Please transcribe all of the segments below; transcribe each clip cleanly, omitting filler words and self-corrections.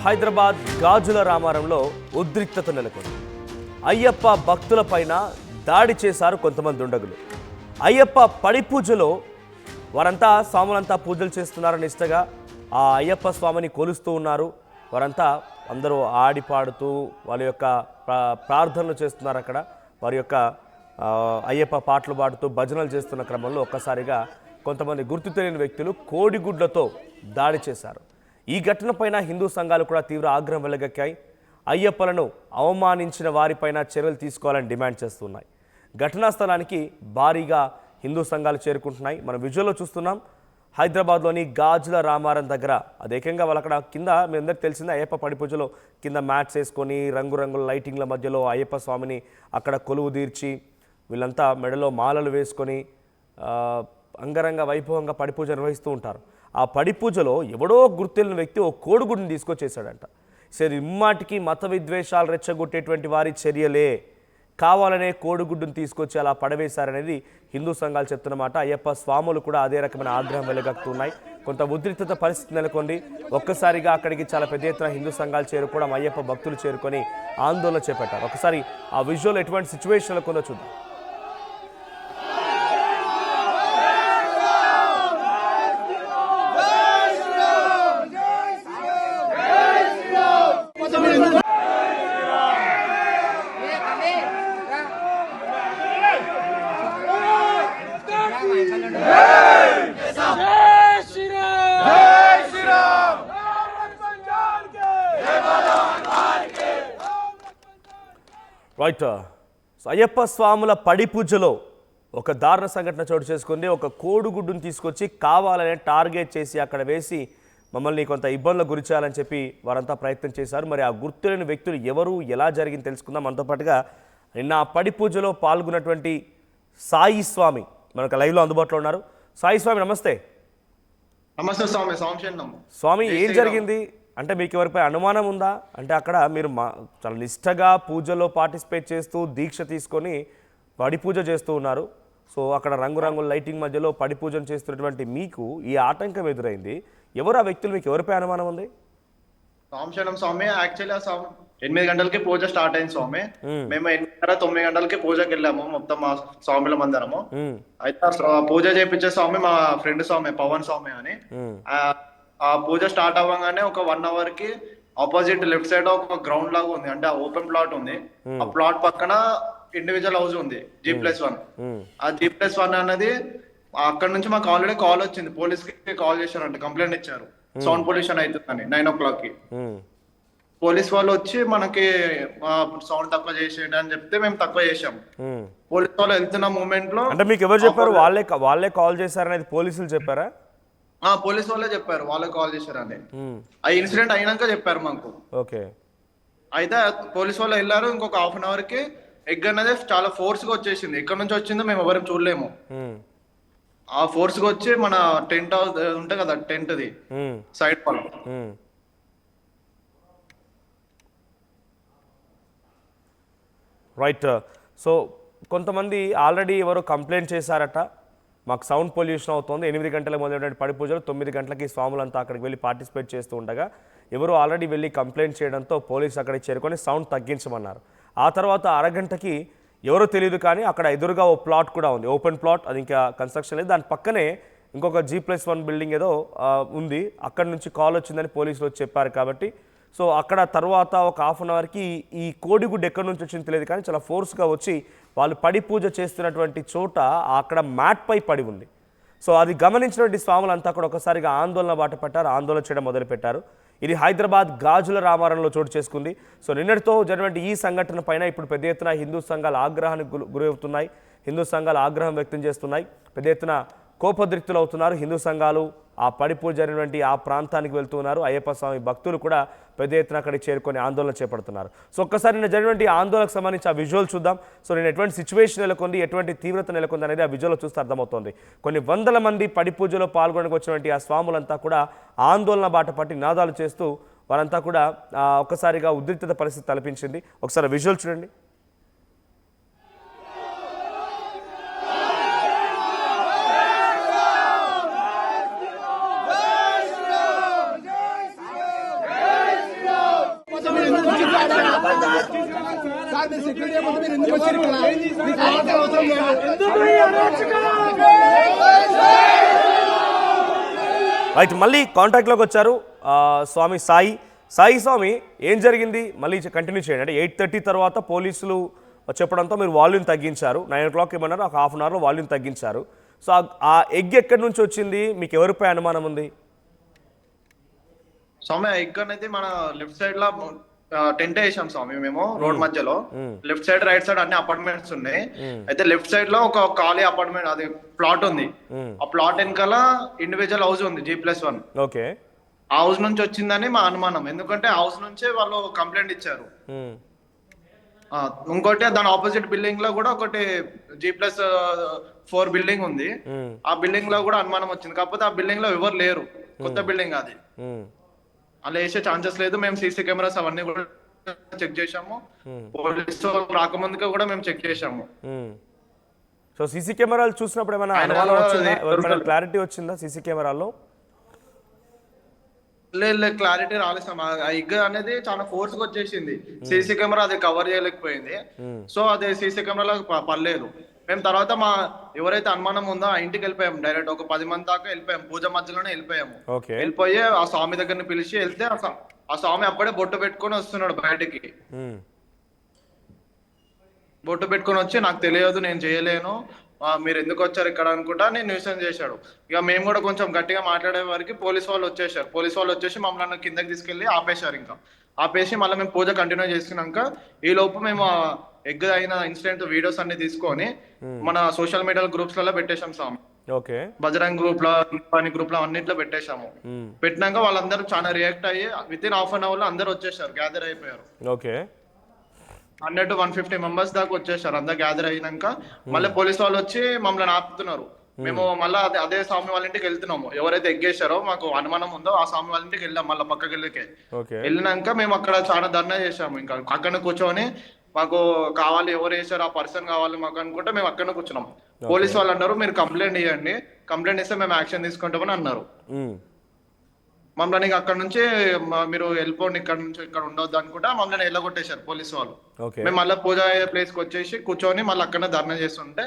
హైదరాబాద్ గాజుల రామారంలో ఉద్రిక్తత నెలకొంది. అయ్యప్ప భక్తులపైన దాడి చేశారు కొంతమంది దుండగులు. అయ్యప్ప పడి పూజలో వారంతా స్వాములంతా పూజలు చేస్తున్నారు నిష్టగా. ఆ అయ్యప్ప స్వామిని కొలుస్తూ ఉన్నారు. వారంతా అందరూ ఆడిపాడుతూ వాళ్ళ యొక్క ప్రార్థనలు చేస్తున్నారు. అక్కడ వారి యొక్క అయ్యప్ప పాటలు పాడుతూ భజనలు చేస్తున్న క్రమంలో ఒక్కసారిగా కొంతమంది గుర్తు తెలియని వ్యక్తులు కోడిగుడ్లతో దాడి చేశారు. ఈ ఘటనపైన హిందూ సంఘాలు కూడా తీవ్ర ఆగ్రహం వెలగక్కాయి. అయ్యప్పలను అవమానించిన వారిపైన చర్యలు తీసుకోవాలని డిమాండ్ చేస్తున్నాయి. ఘటనా స్థలానికి భారీగా హిందూ సంఘాలు చేరుకుంటున్నాయి. మనం విజువల్లో చూస్తున్నాం. హైదరాబాద్లోని గాజుల రామారం దగ్గర అదేకంగా వాళ్ళు అక్కడ కింద మీ అందరికీ తెలిసిందే, అయ్యప్ప పడి పూజలో కింద మ్యాట్స్ వేసుకొని రంగురంగుల లైటింగ్ల మధ్యలో అయ్యప్ప స్వామిని అక్కడ కొలువు తీర్చి వీళ్ళంతా మెడలో మాలలు వేసుకొని అంగరంగ వైభవంగా పడి పూజ నిర్వహిస్తూ ఉంటారు. ఆ పడి పూజలో ఎవడో గుర్తెలిన వ్యక్తి ఓ కోడిగుడ్డుని తీసుకొచ్చేసాడంట. సరే, ఇమ్మాటికి మత విద్వేషాలు రెచ్చగొట్టేటువంటి వారి చర్యలే. కావాలనే కోడిగుడ్డును తీసుకొచ్చి అలా పడవేశారనేది హిందూ సంఘాలు చెప్తున్నమాట. అయ్యప్ప స్వాములు కూడా అదే రకమైన ఆగ్రహం వెలుగక్కుతున్నాయి. కొంత ఉద్రిక్తత పరిస్థితి నెలకొంది. ఒక్కసారిగా అక్కడికి చాలా పెద్ద ఎత్తున హిందూ సంఘాలు చేరుకోవడం, అయ్యప్ప భక్తులు చేరుకొని ఆందోళన చేపట్టారు. ఒకసారి ఆ విజువల్ ఎటువంటి సిచ్యువేషన్లో కొందో చూద్దాం. రైట్. అయ్యప్ప స్వాముల పడి పూజలో ఒక దారుణ సంఘటన చోటు చేసుకుంది. ఒక కోడిగుడ్డును తీసుకొచ్చి కావాలనే టార్గెట్ చేసి అక్కడ వేసి మమ్మల్ని కొంత ఇబ్బందులకు గురి చేయాలని చెప్పి వారంతా ప్రయత్నం చేశారు. మరి ఆ గుర్తులేని వ్యక్తులు ఎవరు, ఎలా జరిగింది తెలుసుకుందాం. మనతో పాటుగా నిన్న ఆ పడి పూజలో పాల్గొన్నటువంటి సాయి స్వామి మనకు లైవ్లో అందుబాటులో ఉన్నారు. సాయి స్వామి నమస్తే. నమస్తే స్వామి. స్వామి, ఏం జరిగింది? అంటే మీకు ఎవరిపై అనుమానం ఉందా? అంటే అక్కడ మీరు చాలా నిష్టగా పూజలో పార్టిసిపేట్ చేస్తూ దీక్ష తీసుకొని పడి పూజ చేస్తూ ఉన్నారు. సో అక్కడ రంగురంగుల లైటింగ్ మధ్యలో పడి పూజను చేస్తున్నటువంటి మీకు ఈ ఆటంకం ఎదురైంది. ఎవరు ఆ వ్యక్తులు? మీకు ఎవరిపై అనుమానం ఉంది? స్వామి యాక్చువల్లీ 8 గంటలకి పూజ స్టార్ట్ అయింది స్వామి. మేము 8:30-9 గంటలకి పూజకి వెళ్ళాము మొత్తం మా స్వామిల మందరము. అయితే పూజ చేయించే స్వామి మా ఫ్రెండ్ స్వామి పవన్ స్వామి అని. ఆ పూజ స్టార్ట్ అవ్వగానే ఒక 1 అవర్ కి ఆపోజిట్ లెఫ్ట్ సైడ్ ఒక గ్రౌండ్ లాగా ఉంది, అంటే ఓపెన్ ప్లాట్ ఉంది. ఆ ప్లాట్ పక్కన ఇండివిజువల్ హౌస్ ఉంది G+1. ఆ G+1 అన్నది అక్కడ నుంచి మాకు ఆల్రెడీ కాల్ వచ్చింది. పోలీస్ కి కాల్ చేశారంటే కంప్లైంట్ ఇచ్చారు, సౌండ్ పొల్యూషన్ అవుతుందని 9 o'clock కి. పోలీస్ వాళ్ళు వచ్చి మనకి సౌండ్ తక్కువ చేసేయండి అని చెప్తే మేము తక్కువ చేసాం. పోలీస్ వాళ్ళు వెళ్తున్న మూమెంట్ లో అంటే మీకు ఎవరు చెప్పారు? వాళ్ళే కాల్ చేశారనేది పోలీసులు చెప్పారా? పోలీస్ వాళ్ళే చెప్పారు, వాళ్ళే కాల్ చేశారని. ఆ ఇన్సిడెంట్ అయినాక చెప్పారు మాకు. ఓకే. అయితే పోలీస్ వాళ్ళు వెళ్ళారు. ఇంకొక హాఫ్ అన్ అవర్ కి ఎగ్ అనేది చాలా ఫోర్స్ గా వచ్చేసింది. ఎక్కడి నుంచి వచ్చిందో మేము ఎవరు చూడలేము. ఆ ఫోర్స్ గా వచ్చి మన టెంట్ హౌస్ ఉంటాయి కదా, టెంట్ ది సైడ్ వాళ్ళు రైట్. సో కొంతమంది ఆల్రెడీ ఎవరు కంప్లైంట్ చేశారట, మాకు సౌండ్ పొల్యూషన్ అవుతుంది. 8 గంటలకు మొదలైన పడి పూజలు 9 గంటలకి స్వాములంతా అక్కడికి వెళ్ళి పార్టిసిపేట్ చేస్తూ ఉండగా ఎవరు ఆల్రెడీ వెళ్ళి కంప్లైంట్ చేయడంతో పోలీసు అక్కడికి చేరుకొని సౌండ్ తగ్గించమన్నారు. ఆ తర్వాత అరగంటకి ఎవరో తెలియదు కానీ అక్కడ ఎదురుగా ఓ ప్లాట్ కూడా ఉంది, ఓపెన్ ప్లాట్. అది ఇంకా కన్స్ట్రక్షన్ లేదు. దాని పక్కనే ఇంకొక G+1 బిల్డింగ్ ఏదో ఉంది. అక్కడి నుంచి కాల్ వచ్చిందని పోలీసులు వచ్చి చెప్పారు. కాబట్టి సో అక్కడ తర్వాత ఒక హాఫ్ అన్ అవర్కి ఈ కోడిగుడ్డు ఎక్కడి నుంచి వచ్చింది తెలియదు కానీ చాలా ఫోర్స్గా వచ్చి వాళ్ళు పడి పూజ చేస్తున్నటువంటి చోట అక్కడ మ్యాట్పై పడి ఉంది. సో అది గమనించినటువంటి స్వాములంతా కూడా ఒకసారిగా ఆందోళన బాట పట్టారు, ఆందోళన చేయడం మొదలుపెట్టారు. ఇది హైదరాబాద్ గాజుల రామారంలో చోటు చేసుకుంది. సో నిన్నటితో జరిగినటువంటి ఈ సంఘటన పైన ఇప్పుడు పెద్ద ఎత్తున హిందూ సంఘాలు ఆగ్రహానికి గురవుతున్నాయి. హిందూ సంఘాలు ఆగ్రహం వ్యక్తం చేస్తున్నాయి. పెద్ద ఎత్తున కోపద్రిక్తులు అవుతున్నారు హిందూ సంఘాలు. ఆ పడి పూజ జరిగినటువంటి ఆ ప్రాంతానికి వెళ్తున్నారు. అయ్యప్ప స్వామి భక్తులు కూడా పెద్ద ఎత్తున అక్కడికి చేరుకొని ఆందోళన చేపడుతున్నారు. సో ఒక్కసారి నిన్న జరిగినటువంటి ఆందోళనకు సంబంధించి ఆ విజువల్ చూద్దాం. సో నేను ఎటువంటి సిచ్యువేషన్ నెలకొంది, ఎటువంటి తీవ్రత నెలకొంది అనేది ఆ విజువల్లో చూస్తే అర్థమవుతోంది. కొన్ని వందల మంది పడి పూజలో పాల్గొనడానికి వచ్చినటువంటి ఆ స్వాములంతా కూడా ఆందోళన బాట పట్టి నినాదాలు చేస్తూ వారంతా కూడా ఒక్కసారిగా ఉద్రిక్తత పరిస్థితి తలపించింది. ఒకసారి విజువల్ చూడండి. కాదు సెక్యూరిటీ ఏమంటే మీరు ఎందుకు వచ్చారు ఇక్కడ? మీకు కావాల్సిన అవసరం లేదు. రైట్, మళ్ళీ కాంటాక్ట్లోకి వచ్చారు స్వామి స్వామి ఏం జరిగింది మళ్ళీ కంటిన్యూ చేయండి. అంటే 8:30 తర్వాత పోలీసులు చెప్పడంతో మీరు వాల్యూమ్ తగ్గించారు, 9 o'clock ఏమన్నారు, ఒక హాఫ్ అన్ అవర్లో వాల్యూమ్ తగ్గించారు. సో ఆ ఎగ్ ఎక్కడి నుంచి వచ్చింది, మీకు ఎవరిపై అనుమానం ఉంది? స్వామి ఎగ్ అనేది మన లెఫ్ట్ సైడ్ లో టెంట్ వేసాం స్వామి మేము రోడ్ మధ్యలో. లెఫ్ట్ సైడ్ రైట్ సైడ్ అన్ని అపార్ట్మెంట్స్ ఉన్నాయి. అయితే లెఫ్ట్ సైడ్ లో ఒక ఖాళీ అపార్ట్మెంట్ అది ప్లాట్ ఉంది. ఆ ప్లాట్ వెనకాల ఇండివిజువల్ హౌస్ ఉంది G+1. ఓకే, ఆ హౌస్ నుంచి వచ్చిందని మా అనుమానం. ఎందుకంటే హౌస్ నుంచే వాళ్ళు కంప్లైంట్ ఇచ్చారు. ఇంకోటి దాని ఆపోజిట్ బిల్డింగ్ లో కూడా ఒకటి G+4 బిల్డింగ్ ఉంది. ఆ బిల్డింగ్ లో కూడా అనుమానం వచ్చింది. కాకపోతే ఆ బిల్డింగ్ లో ఎవరు లేరు, కొత్త బిల్డింగ్ అది, అలా వేసే ఛాన్సెస్ లేదు. మేము సీసీ కెమెరాస్ అవన్నీ కూడా చెక్ చేసాము. పోలీసు రాకముందుగా కూడా మేము చెక్ చేసాము. సో సీసీ కెమెరాలు చూసినప్పుడు ఏమైనా అనుమానం వచ్చిందా, ఏమైనా క్లారిటీ వచ్చిందా సీసీ కెమెరాల్లో? లేదు, క్లారిటీ రాలేదు. ఆ ఎగ్ అనేది చాలా ఫోర్స్ గా వచ్చేసింది. సీసీ కెమెరా అది కవర్ చేయలేకపోయింది. సో అది సీసీ కెమెరాలో పడలేదు. మేము తర్వాత మా ఎవరైతే అనుమానం ఉందో ఆ ఇంటికి వెళ్ళిపోయాము. డైరెక్ట్ ఒక 10 మంది దాకా వెళ్ళిపోయాము. పూజ మధ్యలోనే వెళ్ళిపోయాము. వెళ్ళిపోయి ఆ స్వామి దగ్గరని పిలిచి వెళ్తే ఆ స్వామి అప్పుడే బొట్టు పెట్టుకొని వస్తున్నాడు బయటికి. బొట్టు పెట్టుకొని వచ్చి నాకు తెలియదు, నేను చేయలేను, మీరు ఎందుకు వచ్చారు ఇక్కడ అనుకుంటా నేను న్యూసెన్స్ చేశాడు. ఇక మేము కూడా కొంచెం గట్టిగా మాట్లాడే వారికి పోలీస్ వాళ్ళు వచ్చేసారు. పోలీస్ వాళ్ళు వచ్చేసి మమ్మల్ని కిందకి తీసుకెళ్లి ఆపేశారు. ఇంకా ఆపేసి మళ్ళీ మేము పూజ కంటిన్యూ చేసుకున్నాక ఈ లోపు మేము ఎగ్ అయిన ఇన్సిడెంట్ వీడియోస్ అన్ని తీసుకొని మన సోషల్ మీడియా గ్రూప్స్ లలో పెట్టేశాం స్వామి. ఓకే, బజరంగ్ గ్రూప్ లో గ్రూప్ లో అన్నిట్లో పెట్టేశాము. పెట్టినాక వాళ్ళందరూ చాలా రియాక్ట్ అయ్యి within half an hour లో అందరూ వచ్చేసారు, గ్యాదర్ అయిపోయారు. ఓకే, 100 to 150 మెంబర్స్ దాకా వచ్చేసారు. అందరు గ్యాదర్ అయినాక మళ్ళీ పోలీస్ వాళ్ళు వచ్చి మమ్మల్ని ఆపుతున్నారు. మేము మళ్ళీ అదే స్వామి వాళ్ళ ఇంటికి వెళ్తున్నాము. ఎవరైతే ఎగ్గేశారో మాకు అనుమానం ఉందో ఆ స్వామి వాళ్ళ ఇంటికి వెళ్ళాం. మళ్ళీ పక్కకి వెళ్ళినాక మేము అక్కడ చాలా ధర్నా చేసాము. ఇంకా అక్కడ కూర్చొని మాకు కావాలి, ఎవరు వేసారు ఆ పర్సన్ కావాలి మాకు అనుకుంటే మేము అక్కడ కూర్చున్నాం. పోలీస్ వాళ్ళు అన్నారు మీరు కంప్లైంట్ ఇవ్వండి, కంప్లైంట్ ఇస్తే మేము యాక్షన్ తీసుకుంటామని అన్నారు. మమ్మల్ని అక్కడ నుంచి మీరు వెళ్ళిపోండి, ఇక్కడ నుంచి ఇక్కడ ఉండొద్దు అనుకుంటా మమ్మల్ని వెళ్ళగొట్టేశారు పోలీసు వాళ్ళు. మేము మళ్ళీ పూజ అయ్యే ప్లేస్ కి వచ్చేసి కూర్చొని మళ్ళీ అక్కడనే ధర్నా చేస్తుంటే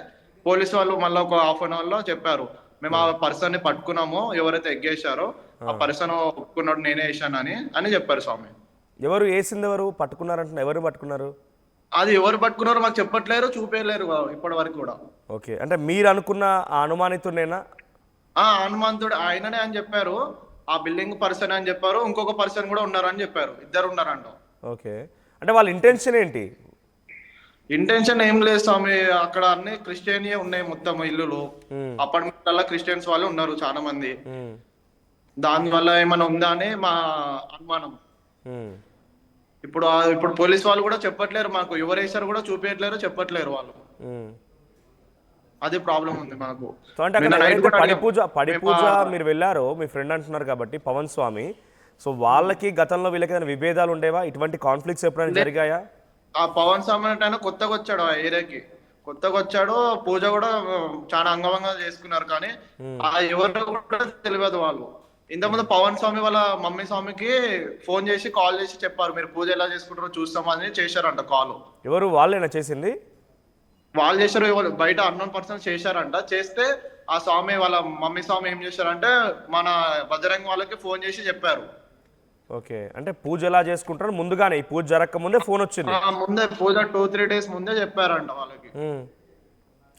పోలీసు వాళ్ళు మళ్ళీ ఒక హాఫ్ అన్ అవర్ లో చెప్పారు మేము ఆ పర్సన్ ని పట్టుకున్నాము, ఎవరైతే ఎగ్గేశారో ఆ పర్సన్ ఒప్పుకున్నాడు నేనే వేసాను అని చెప్పారు స్వామి. ఎవరు వేసింది, ఎవరు పట్టుకున్నారంటే ఎవరు పట్టుకున్నారు? అది ఎవరు పట్టుకున్నారో మాకు చెప్పట్లేరు, చూపేయలేరు ఇప్పటి వరకు కూడా. ఓకే, అంటే మీరు అనుకున్న ఆ అనుమానితుడేనా? అనుమానితుడు ఆయననే అని చెప్పారు. ఆ బిల్డింగ్ పర్సన్ అని చెప్పారు. ఇంకొక పర్సన్ కూడా ఉన్నారని చెప్పారు. ఇద్దరు ఉన్నారంట. ఓకే, అంటే వాళ్ళ ఇంటెన్షన్ ఏంటి? ఇంటెన్షన్ ఏం లేదు స్వామి, అక్కడ అన్ని క్రిస్టియనియే ఉన్నాయి మొత్తం ఇల్లులు. అపార్ట్మెంట్ వల్ల క్రిస్టియన్స్ వాళ్ళు ఉన్నారు చాలా మంది. దాని వల్ల ఏమైనా ఉందా అని మా అనుమానం. ఇప్పుడు పోలీస్ వాళ్ళు కూడా చెప్పట్లేరు మాకు, ఎవరు వేసారు కూడా చూపించట్లేరు, చెప్పట్లేరు వాళ్ళు. అదే ప్రాబ్లం ఉంది మనకు. పడిపూజ మీరు వెళ్ళారో మీ ఫ్రెండ్ అంటున్నారు కాబట్టి పవన్ స్వామి, సో వాళ్ళకి గతంలో వీళ్ళకి ఏదైనా విభేదాలు ఉండేవా? ఇటువంటి కాన్ఫ్లిక్ట్స్ ఎప్పుడైనా జరిగాయా? ఆ పవన్ స్వామి అంటే ఆయన కొత్తగా వచ్చాడు, ఆ ఏరియాకి కొత్తగా వచ్చాడు. పూజ కూడా చాలా అంగవంగా చేసుకున్నారు. కానీ ఆ ఎవరు కూడా తెలియదు వాళ్ళు. ఇంతకుముందు పవన్ స్వామి వాళ్ళ మమ్మీ స్వామికి ఫోన్ చేసి కాల్ చేసి చెప్పారు మీరు పూజ ఎలా చేసుకుంటారో చూస్తామని చేశారంట కాల్. ఎవరు? వాళ్ళేనా చేసింది? వాళ్ళు చేశారు, బయట అన్నోన్ పర్సన్స్ చేశారంట. చేస్తే ఆ స్వామి వాళ్ళ మమ్మీ స్వామి ఏం చేశారంటే మన బజరంగ్ వాళ్ళకి ఫోన్ చేసి చెప్పారు. ఓకే, అంటే పూజ ఎలా చేసుకుంటారు ముందుగానే, ఈ పూజ జరగక ముందే ఫోన్ వచ్చింది. ముందే పూజ 2-3 days ముందే చెప్పారంట వాళ్ళకి.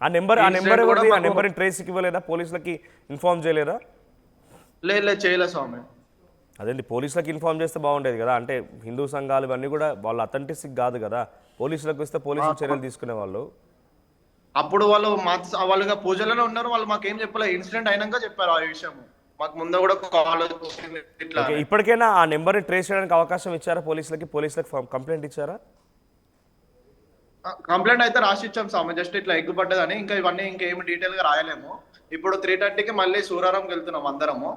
ఆ నెంబర్ ఎవరిది? ఆ నెంబర్ ట్రేస్కి ఇవ్వలేదా? పోలీసులకి ఇన్ఫార్మ్ చేయలేదా? లేదు చేయలేదు స్వామి. అదేంటి, పోలీసులకు ఇన్ఫార్మ్ చేస్తే బాగుండేది కదా. అంటే హిందూ సంఘాలు ఇవన్నీ కూడా వాళ్ళ అథెంటిసిక్ కాదు కదా, పోలీసులకు వస్తే పోలీసులు చర్యలు తీసుకునే వాళ్ళు. అప్పుడు వాళ్ళుగా పూజలోనే ఉన్నారు, వాళ్ళు మాకేం చెప్పలేదు. ఇన్సిడెంట్ అయినాక చెప్పారు ఆ విషయం. మాకు ముందు కూడా కాల్ వచ్చింది ఇట్లా. ఇప్పటికైనా ఆ నెంబర్ని ట్రేస్ చేయడానికి అవకాశం ఇచ్చారా పోలీసులకి? పోలీసులకు కంప్లైంట్ ఇచ్చారా? కంప్లైంట్ అయితే రాసి ఇచ్చాం స్వామి, జస్ట్ ఇట్లా ఎగ్గుపడ్డదని. ఇంకా ఇవన్నీ ఇంకేమి డీటెయిల్ గా రాయలేము. ఇప్పుడు 3:30కి మళ్ళీ సూరారంకి వెళ్తున్నాం అందరము.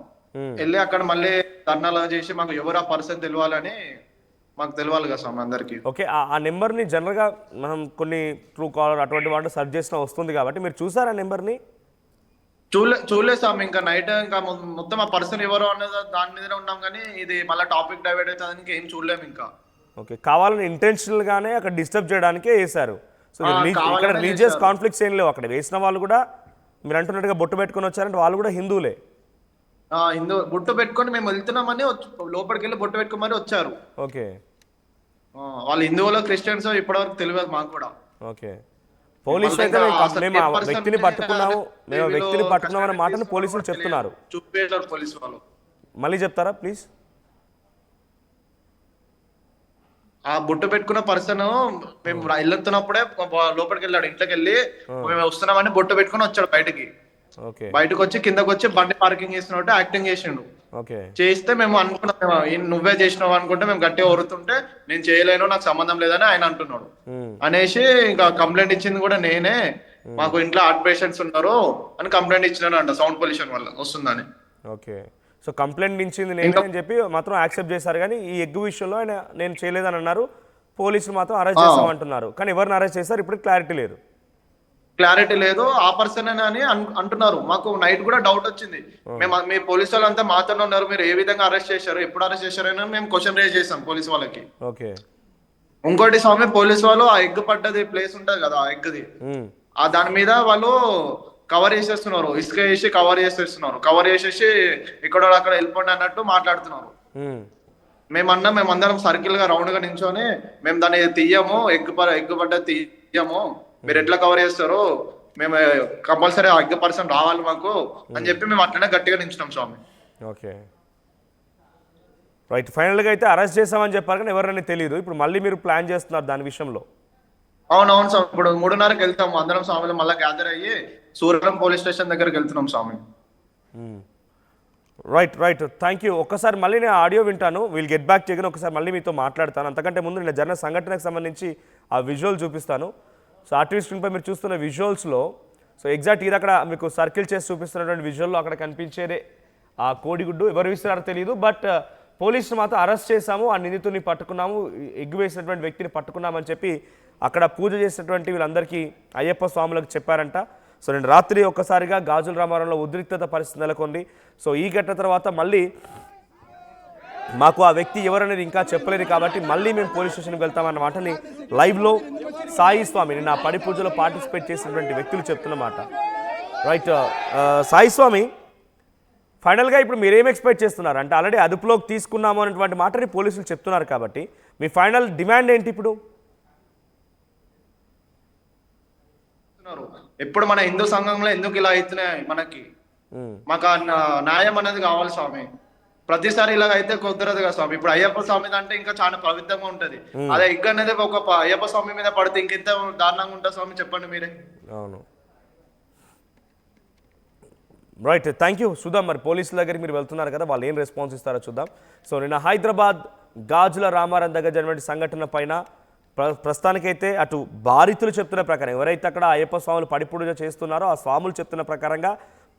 వెళ్ళి అక్కడ మళ్ళీ ధర్నాలు చేసి మాకు ఎవరు ఆ పర్సన్ తెలియాలని మాకు తెలియాలి కదా స్వామి అందరికి. ఓకే, ఆ నెంబర్ని జనరల్గా మనం కొన్ని ట్రూ కాలర్ అటువంటి వాటిని సెర్చ్ చేసినా వస్తుంది కాబట్టి మీరు చూసారా నెంబర్ని? చూడలేదు స్వామి. ఇంకా నైట్ ఇంకా మొత్తం ఆ పర్సన్ ఎవరు అన్నది దాని మీదనే ఉన్నాం, కానీ ఇది మళ్ళీ టాపిక్ డైవర్ట్ అవుతుంది ఏం చూడలేము ఇంకా. ఓకే, కావాలని ఇంటెన్షనల్ గానే అక్కడ డిస్టర్బ్ చేయడానికే వేశారు. సో ఇక్కడ కావాలనే రిలీజియస్ చేశారు. కాన్ఫ్లిక్ట్స్ ఏం లేవు. అక్కడ వేసిన వాళ్ళు కూడా మీరు అంటున్నట్టుగా బొట్టు పెట్టుకొని వచ్చారంటే వాళ్ళు కూడా హిందువులే. హిందూ బొట్టు పెట్టుకొని మేము వెళ్తున్నామని లోపలికి వెళ్ళి బొట్టు పెట్టుకోమని వచ్చారు. ఓకే వాళ్ళు హిందువులో క్రిస్టియన్స్ ఇప్పటివరకు తెలియదు మాకు కూడా. ఓకే, పోలీసులు అయితే మేము ఆ వ్యక్తిని పట్టుకున్నాము, మేము ఆ వ్యక్తిని పట్టుకున్నామనే మాటను పోలీసులు చెప్తున్నారు. చూపేశారు పోలీసు వాళ్ళు. మళ్ళీ చెప్తారా ప్లీజ్? ఆ బొట్టు పెట్టుకున్న పర్సన్ మేము వెళ్తున్నప్పుడే లోపలికి వెళ్ళాడు. ఇంట్లోకి వెళ్ళి మేము వస్తున్నామని బొట్టు పెట్టుకుని వచ్చాడు బయటకి. ఓకే, బయటకు వచ్చి కిందకు వచ్చి బండి పార్కింగ్ చేసినట్టు యాక్టింగ్ చేసిండు. ఓకే, చేస్తే మేము అనుకున్నాం నువ్వే చేసినావు అనుకుంటే మేము గట్టిగా ఒరుతుంటే నేను చేయలేను, నాకు సంబంధం లేదని ఆయన అంటున్నాడు. అనేసి ఇంకా కంప్లైంట్ ఇచ్చింది కూడా నేనే, మాకు ఇంట్లో హార్ట్ పేషెంట్స్ ఉన్నారు అని కంప్లైంట్ ఇచ్చినానంట సౌండ్ పొల్యూషన్ వల్ల వస్తుందని. ఓకే, సో కంప్లైంట్ ఇచ్చింది నేనే అని చెప్పి మాత్రం యాక్సెప్ట్ చేశారు, కానీ ఈ ఎగ్ విషయంలో ఆయన నేను చేయలేదని అన్నారు. పోలీసులు మాత్రం అరెస్ట్ చేస్తామంటున్నారు, కానీ ఎవరిని అరెస్ట్ చేశారు ఇప్పుడు క్లారిటీ లేదు. క్లారిటీ లేదు, ఆ పర్సన్ అని అంటున్నారు. మాకు నైట్ కూడా డౌట్ వచ్చింది. మేము మీ పోలీసు వాళ్ళంతా మాతోనే ఉన్నారు, మీరు ఏ విధంగా అరెస్ట్ చేశారు, ఎప్పుడు అరెస్ట్ చేశారని మేము క్వశ్చన్ రేజ్ చేసాం పోలీసు వాళ్ళకి. ఓకే, ఇంకోటి స్వామి, పోలీసు వాళ్ళు ఆ ఎగ్ పడ్డది ప్లేస్ ఉంటది కదా, ఆ ఎగ్ది ఆ దాని మీద వాళ్ళు కవర్ చేసేస్తున్నారు, ఇసుక వేసి కవర్ చేసేస్తున్నారు. కవర్ చేసేసి ఇక్కడ అక్కడ వెళ్ళిపోండి అన్నట్టు మాట్లాడుతున్నారు. మేమందరం సర్కిల్ గా రౌండ్ గా నించొని మేము దాన్ని తీయము, ఎగ్ పడ్డది తీయము, మీరు ఎట్లా కవర్ చేస్తారు, మేము కంపల్సరీ ఆ ఎగ్ పర్సన్ రావాలి మాకు అని చెప్పి మేము అట్లనే గట్టిగా నించున్నాం స్వామి. ఓకే రైట్, ఫైనల్గా అయితే అరెస్ట్ చేసామని చెప్పారు కానీ ఎవరని తెలియదు. ఇప్పుడు మళ్ళీ మీరు ప్లాన్ చేస్తున్నారు దాని విషయంలో? అవునవును స్వామి, ఇప్పుడు 3:30కి వెళ్తాము అందరం స్వామిలో మళ్ళీ గ్యాదర్ అయ్యి సూర్యం పోలీస్ స్టేషన్ దగ్గరికి వెళ్తున్నాం స్వామి. Right thank you. ఒక్కసారి మళ్ళీ నేను ఆడియో వింటాను, వీల్ గెట్ బ్యాక్ చేయగానే ఒకసారి మళ్ళీ మీతో మాట్లాడతాను. అంతకంటే ముందు నేను జరిగిన సంఘటనకు సంబంధించి ఆ విజువల్ చూపిస్తాను. సో ఆర్టీవీ స్క్రీన్పై మీరు చూస్తున్న విజువల్స్లో సో ఎగ్జాక్ట్ ఇది అక్కడ మీకు సర్కిల్ చేసి చూపిస్తున్నటువంటి విజువల్లో అక్కడ కనిపించేదే ఆ కోడిగుడ్డు. ఎవరు విసిరారో తెలియదు, బట్ పోలీసులు మాత్రం అరెస్ట్ చేశాము, ఆ నిందితుడిని పట్టుకున్నాము, ఎగ్గు వేసినటువంటి వ్యక్తిని పట్టుకున్నామని చెప్పి అక్కడ పూజ చేసినటువంటి వీళ్ళందరికీ అయ్యప్ప స్వాములకు చెప్పారంట. సో నేను రాత్రి ఒక్కసారిగా గాజుల రామారంలో ఉద్రిక్తత పరిస్థితి నెలకొంది. సో ఈ ఘటన తర్వాత మళ్ళీ మాకు ఆ వ్యక్తి ఎవరనేది ఇంకా చెప్పలేదు కాబట్టి మళ్ళీ మేము పోలీస్ స్టేషన్కి వెళ్తామన్న మాటని లైవ్లో సాయి స్వామి నిన్న పడి పూజలో పార్టిసిపేట్ చేసినటువంటి వ్యక్తులు చెప్తున్నమాట. రైట్, సాయి స్వామి ఫైనల్గా ఇప్పుడు మీరేం ఎక్స్పెక్ట్ చేస్తున్నారు? అంటే ఆల్రెడీ అదుపులోకి తీసుకున్నాము అనేటువంటి మాటని పోలీసులు చెప్తున్నారు కాబట్టి మీ ఫైనల్ డిమాండ్ ఏంటి ఇప్పుడు? ఎప్పుడు మన హిందూ సంఘంలో ఎందుకు ఇలా అవుతున్నాయి మనకి, మాకు న్యాయం అనేది కావాలి స్వామి. ప్రతిసారి ఇలాగ అయితే కుదరదు కదా స్వామి. ఇప్పుడు అయ్యప్ప స్వామి అంటే ఇంకా చాలా పవిత్రంగా ఉంటది, అదే ఎగ్ అనేది ఒక అయ్యప్ప స్వామి మీద పడితే ఇంకెంత దారుణంగా ఉంటుంది స్వామి, చెప్పండి మీరే. అవును, రైట్, థ్యాంక్ యూ. చూద్దాం మరి పోలీసుల దగ్గరికి మీరు వెళ్తున్నారు కదా, వాళ్ళు ఏం రెస్పాన్స్ ఇస్తారో చూద్దాం. సో నిన్న హైదరాబాద్ గాజుల రామారం దగ్గర జరిగిన సంఘటన పైన ప్రస్తుతానికైతే అటు బాధితులు చెప్తున్న ప్రకారం ఎవరైతే అక్కడ అయ్యప్ప స్వాములు పడిపూజ చేస్తున్నారో ఆ స్వాములు చెప్తున్న ప్రకారంగా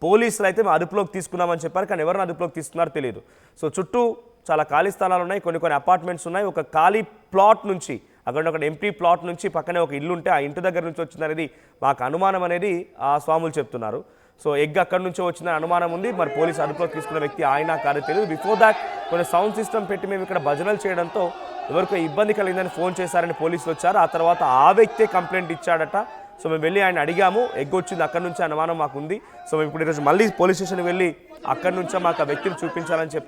పోలీసులు అయితే మేము అదుపులోకి తీసుకున్నామని చెప్పారు, కానీ ఎవరిని అదుపులోకి తీసుకున్నారో తెలియదు. సో చుట్టూ చాలా ఖాళీ స్థలాలు ఉన్నాయి, కొన్ని అపార్ట్మెంట్స్ ఉన్నాయి. ఒక ఖాళీ ప్లాట్ నుంచి అక్కడ ఒక ఎంపీ ప్లాట్ నుంచి పక్కనే ఒక ఇల్లు ఉంటే ఆ ఇంటి దగ్గర నుంచి వచ్చిందనేది మాకు అనుమానం అనేది ఆ స్వాములు చెప్తున్నారు. సో ఎగ్ అక్కడి నుంచో వచ్చిందని అనుమానం ఉంది. మరి పోలీసు అదుపులోకి తీసుకున్న వ్యక్తి ఆయన కాదు తెలియదు. బిఫోర్ దాట్ కొన్ని సౌండ్ సిస్టమ్ పెట్టి మేము ఇక్కడ భజనలు చేయడంతో ఎవరికో ఇబ్బంది కలిగిందని ఫోన్ చేశారని పోలీసులు వచ్చారు. ఆ తర్వాత ఆ వ్యక్తే కంప్లైంట్ ఇచ్చాడట. సో మేము వెళ్ళి ఆయన అడిగాము, ఎగ్ వచ్చింది అక్కడి నుంచి అనుమానం మాకు ఉంది. సో మేము ఇప్పుడు ఈరోజు మళ్ళీ పోలీస్ స్టేషన్కి వెళ్ళి అక్కడి నుంచే మాకు ఆ వ్యక్తిని చూపించాలని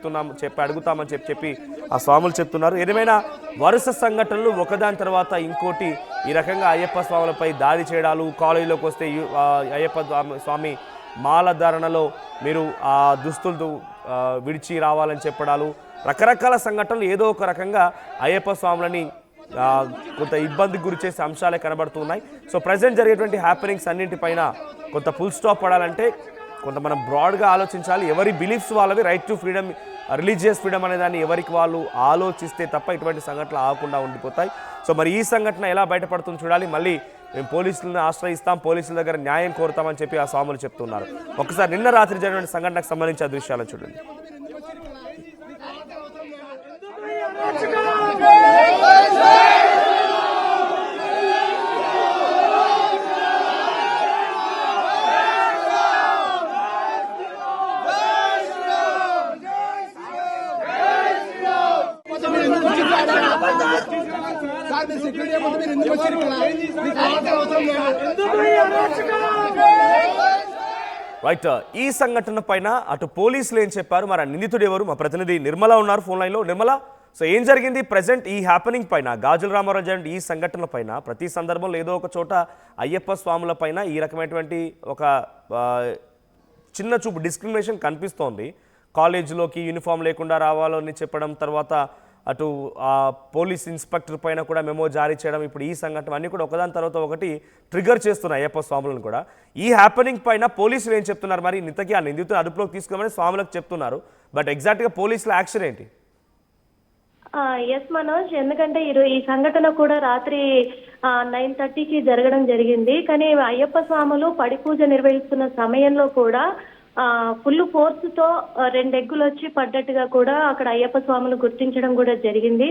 అడుగుతామని చెప్పి ఆ స్వాములు చెప్తున్నారు. ఏదేమైనా వరుస సంఘటనలు ఒకదాని తర్వాత ఇంకోటి ఈ రకంగా అయ్యప్ప స్వాములపై దాడి చేయడాలు, కాలేజీలోకి వస్తే అయ్యప్ప స్వామి మాల ధారణలో మీరు ఆ దుస్తులు విడిచి రావాలని చెప్పడాలు, రకరకాల సంఘటనలు ఏదో ఒక రకంగా అయ్యప్ప స్వాములని కొంత ఇబ్బందికి గురి చేసే అంశాలే కనబడుతున్నాయి. సో ప్రజెంట్ జరిగేటువంటి హ్యాపెనింగ్స్ అన్నింటిపైన కొంత ఫుల్ స్టాప్ పడాలంటే కొంత మనం బ్రాడ్గా ఆలోచించాలి. ఎవరి బిలీఫ్స్ వాళ్ళవి, right to freedom, religious freedom అనే దాన్ని ఎవరికి వాళ్ళు ఆలోచిస్తే తప్ప ఇటువంటి సంఘటనలు ఆగకుండా ఉండిపోతాయి. సో మరి ఈ సంఘటన ఎలా బయటపడుతుందో చూడాలి. మళ్ళీ మేము పోలీసులను ఆశ్రయిస్తాం, పోలీసుల దగ్గర న్యాయం కోరుతామని చెప్పి ఆ స్వాములు చెప్తున్నారు. ఒకసారి నిన్న రాత్రి జరిగిన సంఘటనకు సంబంధించిన దృశ్యాలను చూడండి. కాదు సెక్యూరిటీ మొత్తం మీరు ఎందుకు వచ్చారు ఇక్కడ? మీకు రావాల్సిన అవసరం లేదు. రైట్, ఈ సంఘటన పైన అటు పోలీసులు ఏం చెప్పారు, మరి ఆ నిందితుడు ఎవరు? మా ప్రతినిధి నిర్మల ఉన్నారు ఫోన్ లైన్లో. నిర్మల, సో ఏం జరిగింది ప్రజెంట్ ఈ హ్యాపెనింగ్ పైన, గాజుల రామారావు జరిగిన ఈ సంఘటనల పైన? ప్రతి సందర్భంలో ఏదో ఒక చోట అయ్యప్ప స్వాముల పైన ఈ రకమైనటువంటి ఒక చిన్న చూపు డిస్క్రిమినేషన్ కనిపిస్తోంది. కాలేజీలోకి యూనిఫామ్ లేకుండా రావాలని చెప్పడం, తర్వాత అటు పోలీస్ ఇన్స్పెక్టర్ పైన కూడా మెమో జారీ చేయడం, ఇప్పుడు ఈ సంఘటన అన్నీ కూడా ఒకదాని తర్వాత ఒకటి ట్రిగర్ చేస్తున్నాయి అయ్యప్ప స్వాములను కూడా. ఈ హ్యాపెనింగ్ పైన పోలీసులు ఏం చెప్తున్నారు? మరి ఇంతకీ ఆ నిందితుని అదుపులోకి తీసుకోమని స్వాములకు చెప్తున్నారు, బట్ ఎగ్జాక్ట్గా పోలీసుల యాక్షన్ ఏంటి? ఎస్ మనోజ్, ఎందుకంటే ఈ సంఘటన కూడా రాత్రి 9:30కి జరగడం జరిగింది. కానీ అయ్యప్ప స్వాములు పడి పూజ నిర్వహిస్తున్న సమయంలో కూడా ఫుల్ ఫోర్స్ తో 2 ఎగ్గులు వచ్చి పడ్డట్టుగా కూడా అక్కడ అయ్యప్ప స్వాములు గుర్తించడం కూడా జరిగింది.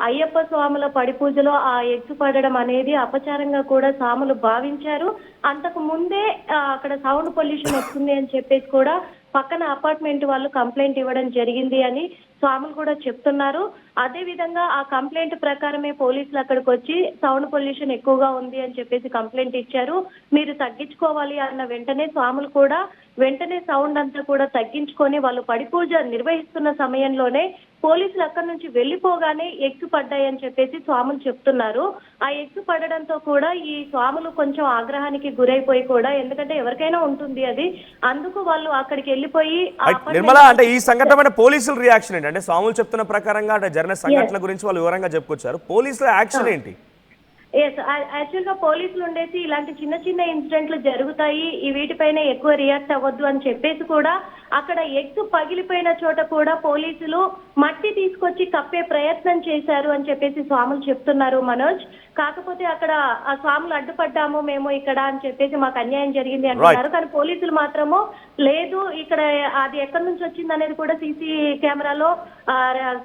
అయ్యప్ప స్వాముల పడి పూజలో ఆ ఎగ్గు పడడం అనేది అపచారంగా కూడా స్వాములు భావించారు. అంతకు ముందే అక్కడ సౌండ్ పొల్యూషన్ వస్తుంది అని చెప్పేసి కూడా పక్కన అపార్ట్మెంట్ వాళ్ళు కంప్లైంట్ ఇవ్వడం జరిగింది అని స్వాములు కూడా చెప్తున్నారు. అదే విధంగా ఆ కంప్లైంట్ ప్రకారమే పోలీసులు అక్కడికి వచ్చి సౌండ్ పొల్యూషన్ ఎక్కువగా ఉంది అని చెప్పేసి కంప్లైంట్ ఇచ్చారు. మీరు తగ్గించుకోవాలి అన్న వెంటనే స్వాములు కూడా వెంటనే సౌండ్ అంతా కూడా తగ్గించుకొని వాళ్ళు పడి పూజ నిర్వహిస్తున్న సమయంలోనే పోలీసులు అక్కడి నుంచి వెళ్లిపోగానే ఎగ్స్ పడ్డాయని చెప్పేసి స్వాములు చెప్తున్నారు. ఆ ఎగ్స్ పడడంతో కూడా ఈ స్వాములు కొంచెం ఆగ్రహానికి గురైపోయి కూడా, ఎందుకంటే ఎవరికైనా ఉంటుంది అది, అందుకు వాళ్ళు అక్కడికి వెళ్ళిపోయి నిర్మల, అంటే ఈ సంఘటన పోలీసుల రియాక్షన్ ఏంటి? అంటే స్వాములు చెప్తున్న ప్రకారంగా అంటే జరిగిన సంఘటన గురించి వాళ్ళు వివరంగా చెప్పుకొచ్చారు, పోలీసుల యాక్షన్ ఏంటి? ఎస్, యాక్చువల్ గా పోలీసులు ఉండేసి ఇలాంటి చిన్న చిన్న ఇన్సిడెంట్లు జరుగుతాయి, ఈ వీటిపైన ఎక్కువ రియాక్ట్ అవ్వద్దు అని చెప్పేసి కూడా అక్కడ ఎగ్స్ పగిలిపోయిన చోట కూడా పోలీసులు మట్టి తీసుకొచ్చి కప్పే ప్రయత్నం చేశారు అని చెప్పేసి స్వాములు చెప్తున్నారు మనోజ్. కాకపోతే అక్కడ ఆ స్వాములు అడ్డుపడ్డాము మేము ఇక్కడ అని చెప్పేసి మాకు అన్యాయం జరిగింది అంటున్నారు. కానీ పోలీసులు మాత్రము లేదు, ఇక్కడ అది ఎక్కడి నుంచి వచ్చింది అనేది కూడా సీసీ కెమెరాలో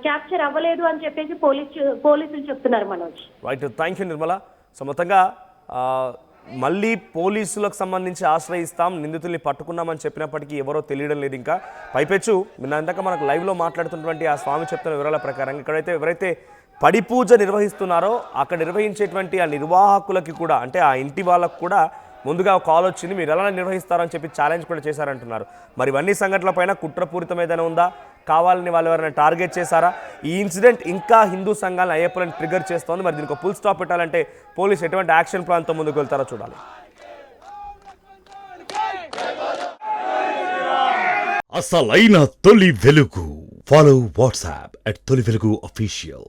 క్యాప్చర్ అవ్వలేదు అని చెప్పేసి పోలీసులు చెప్తున్నారు Manoj. Right, thank you Nirmala. So మొత్తంగా మళ్ళీ పోలీసులకు సంబంధించి ఆశ్రయిస్తాం, నిందితుల్ని పట్టుకున్నామని చెప్పినప్పటికీ ఎవరో తెలియడం లేదు. ఇంకా పైపెచ్చు నిన్నందాక మనకు లైవ్లో మాట్లాడుతున్నటువంటి ఆ స్వామి చెప్తున్న వివరాల ప్రకారం ఇక్కడైతే ఎవరైతే పడి పూజ నిర్వహిస్తున్నారో అక్కడ నిర్వహించేటువంటి ఆ నిర్వాహకులకి కూడా, అంటే ఆ ఇంటి వాళ్ళకు కూడా ముందుగా కాల్ వచ్చింది, మీరు ఎలా నిర్వహిస్తారని చెప్పి ఛాలెంజ్ కూడా చేశారంటున్నారు. మరి ఇవన్నీ సంఘటనలపైన కుట్రపూరితం ఏదైనా ఉందా, కావాలని వాళ్ళు ఎవరైనా టార్గెట్ చేశారా? ఈ ఇన్సిడెంట్ ఇంకా హిందూ సంఘాలను అయ్యప్పలను ట్రిగర్ చేస్తోంది. మరి దీనికి ఫుల్ స్టాప్ పెట్టాలంటే పోలీసు ఎటువంటి యాక్షన్ ప్లాన్తో ముందుకు వెళ్తారో చూడాలి. అసలైన తొలి వెలుగు. ఫాలో వాట్సాప్ @తొలి వెలుగు official.